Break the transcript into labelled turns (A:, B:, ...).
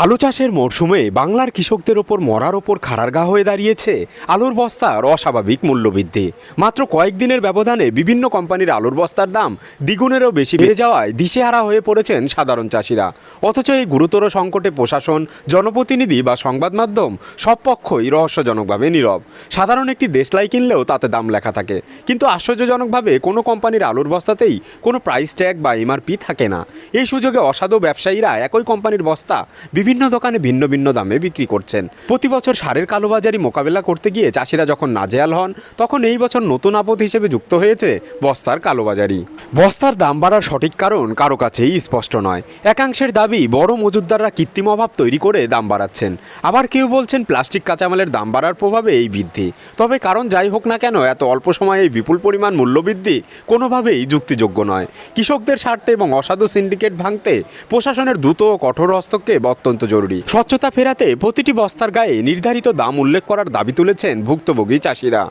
A: আলু চাষের মরশুমে বাংলার কৃষকদের ওপর মরার ওপর খাড়ার ঘা হয়ে দাঁড়িয়েছে আলুর বস্তার অস্বাভাবিক মূল্যবৃদ্ধি। মাত্র কয়েকদিনের ব্যবধানে বিভিন্ন কোম্পানির আলুর বস্তার দাম দ্বিগুণেরও বেশি বেড়ে যাওয়ায় দিশেহারা হয়ে পড়েছেন সাধারণ চাষিরা। অথচ এই গুরুতর সংকটে প্রশাসন, জনপ্রতিনিধি বা সংবাদ মাধ্যম সব পক্ষই রহস্যজনকভাবে নীরব। সাধারণ একটি দেশলাই কিনলেও তাতে দাম লেখা থাকে, কিন্তু আশ্চর্যজনকভাবে কোনো কোম্পানির আলুর বস্তাতেই কোনো প্রাইস ট্যাগ বা এমআরপি থাকে না। এই সুযোগে অসাধু ব্যবসায়ীরা একই কোম্পানির বস্তা বিভিন্ন দোকানে ভিন্ন ভিন্ন দামে বিক্রি করছেন। প্রতি বছর সারের কালোবাজারি মোকাবেলা করতে গিয়ে চাষিরা যখন নাজেহাল হন, তখন এই বছর নতুন আপদ হিসেবে যুক্ত হয়েছে বস্তার কালোবাজারি। বস্তার দাম বাড়ার সঠিক কারণ কারো কাছেই স্পষ্ট নয়। একাংশের দাবি বড় মজুতদাররা কৃত্রিম অভাব তৈরি করে দাম বাড়াচ্ছেন, আবার কেউ বলছেন প্লাস্টিক কাঁচামালের দাম বাড়ার প্রভাবে এই বৃদ্ধি। তবে কারণ যাই হোক না কেন, এত অল্প সময়ে এই বিপুল পরিমাণ মূল্যবৃদ্ধি কোনোভাবেই যুক্তিযোগ্য নয়। কৃষকদের স্বার্থে এবং অসাধু সিন্ডিকেট ভাঙতে প্রশাসনের দ্রুত ও কঠোর হস্তক্ষেপ অত্যন্ত জরুরি। স্বচ্ছতা ফেরাতে প্রতিটি বস্তার গায়ে নির্ধারিত দাম উল্লেখ করার দাবি তুলেছেন ভুক্তভোগী চাষিরা।